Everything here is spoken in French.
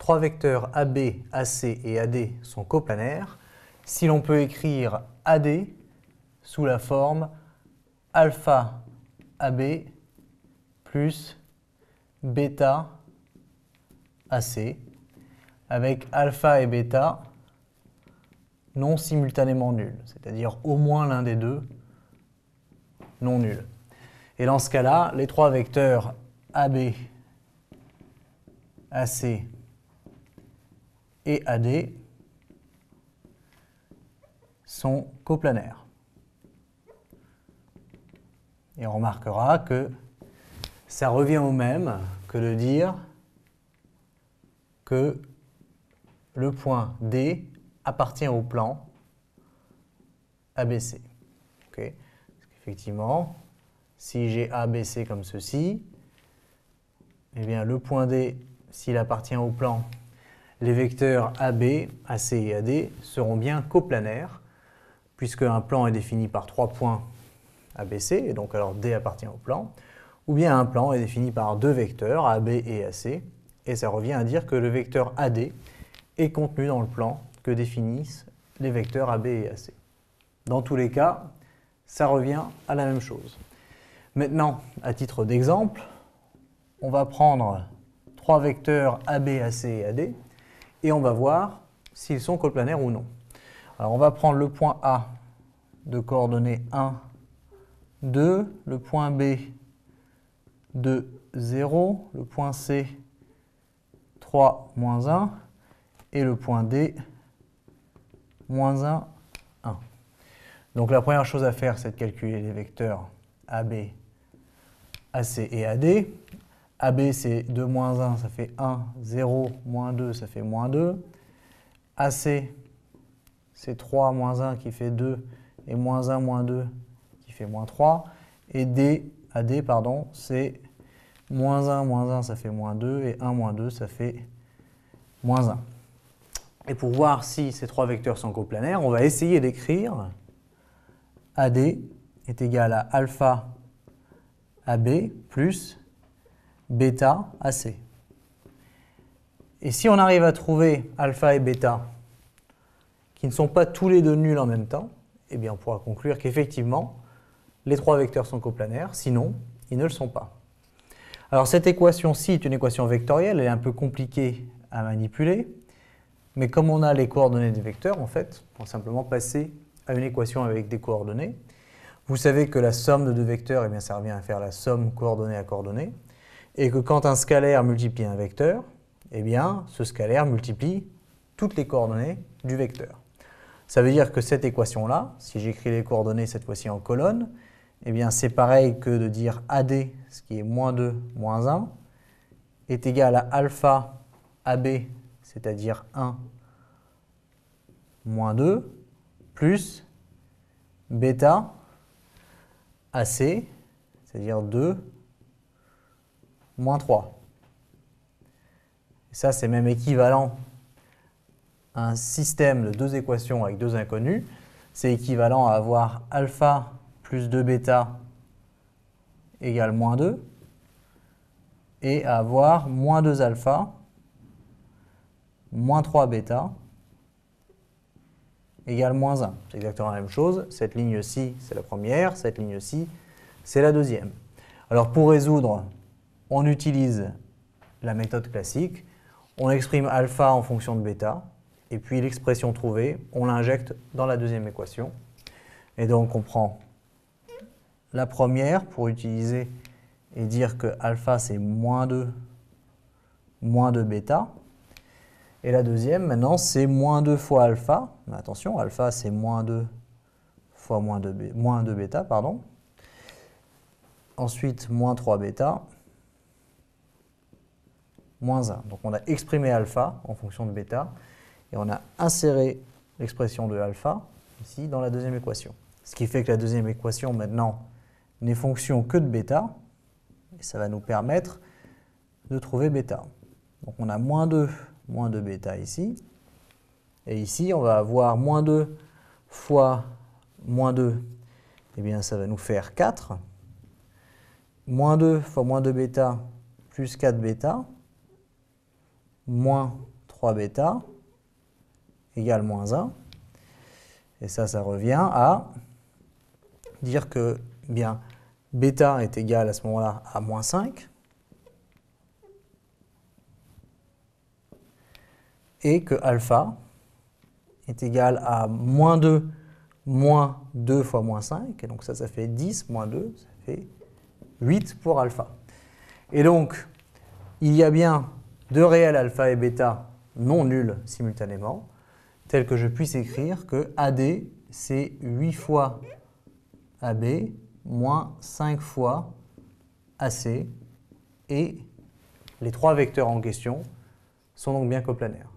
trois vecteurs AB, AC et AD sont coplanaires si l'on peut écrire AD sous la forme alpha AB plus bêta AC, avec alpha et bêta non simultanément nuls, c'est-à-dire au moins l'un des deux non nul. Et dans ce cas-là, les trois vecteurs AB, AC et AD sont coplanaires. Et on remarquera que ça revient au même que de dire que le point D appartient au plan ABC. Okay. Effectivement, si j'ai ABC comme ceci, eh bien le point D, s'il appartient au plan, les vecteurs AB, AC et AD seront bien coplanaires, puisque un plan est défini par trois points ABC, et donc alors D appartient au plan, ou bien un plan est défini par deux vecteurs, AB et AC, et ça revient à dire que le vecteur AD est contenu dans le plan que définissent les vecteurs AB et AC. Dans tous les cas, ça revient à la même chose. Maintenant, à titre d'exemple, on va prendre trois vecteurs AB, AC et AD, et on va voir s'ils sont coplanaires ou non. Alors on va prendre le point A de coordonnées 1, 2, le point B de 0, le point C 3, moins 1, et le point D, moins 1, 1. Donc la première chose à faire, c'est de calculer les vecteurs AB, AC et AD. AB, c'est 2 moins 1, ça fait 1, 0, moins 2, ça fait moins 2. AC, c'est 3 moins 1 qui fait 2, et moins 1 moins 2 qui fait moins 3. Et AD, pardon, c'est moins 1, ça fait moins 2, et 1 moins 2, ça fait moins 1. Et pour voir si ces trois vecteurs sont coplanaires, on va essayer d'écrire AD est égal à alpha AB plus bêta AC. Et si on arrive à trouver alpha et bêta qui ne sont pas tous les deux nuls en même temps, eh bien on pourra conclure qu'effectivement, les trois vecteurs sont coplanaires, sinon, ils ne le sont pas. Alors cette équation-ci est une équation vectorielle, elle est un peu compliquée à manipuler, mais comme on a les coordonnées des vecteurs, en fait, on va simplement passer à une équation avec des coordonnées. Vous savez que la somme de deux vecteurs, eh bien, ça revient à faire la somme coordonnée à coordonnée, et que quand un scalaire multiplie un vecteur, eh bien, ce scalaire multiplie toutes les coordonnées du vecteur. Ça veut dire que cette équation-là, si j'écris les coordonnées cette fois-ci en colonne, eh bien, c'est pareil que de dire AD, ce qui est moins 2, moins 1, est égal à alpha AB, c'est-à-dire 1, moins 2, plus bêta AC, c'est-à-dire 2, moins 3. Et ça, c'est même équivalent à un système de deux équations avec deux inconnus. C'est équivalent à avoir alpha plus 2 bêta égale moins 2, et à avoir moins 2 alpha moins 3 bêta égale moins 1. C'est exactement la même chose. Cette ligne-ci, c'est la première. Cette ligne-ci, c'est la deuxième. Alors pour résoudre, on utilise la méthode classique. On exprime alpha en fonction de bêta. Et puis l'expression trouvée, on l'injecte dans la deuxième équation. Et donc on prend la première pour utiliser et dire que alpha c'est moins 2 bêta. Et la deuxième, maintenant, c'est moins 2 fois alpha. Mais attention, alpha, c'est moins 2 fois moins 2 bêta, pardon. Ensuite, moins 3 bêta, moins 1. Donc, on a exprimé alpha en fonction de bêta, et on a inséré l'expression de alpha, ici, dans la deuxième équation. Ce qui fait que la deuxième équation, maintenant, n'est fonction que de bêta, et ça va nous permettre de trouver bêta. Donc, on a moins 2 bêta ici. Et ici, on va avoir moins 2 fois moins 2. Eh bien, ça va nous faire 4. Moins 2 fois moins 2 bêta plus 4 bêta. Moins 3 bêta égale moins 1. Et ça revient à dire que eh bien, bêta est égal à ce moment-là à moins 5 et que alpha est égal à moins 2 fois moins 5. Et donc ça fait 10 moins 2, ça fait 8 pour alpha. Et donc, il y a bien deux réels alpha et bêta non nuls simultanément, tels que je puisse écrire que AD, c'est 8 fois AB moins 5 fois AC, et les trois vecteurs en question sont donc bien coplanaires.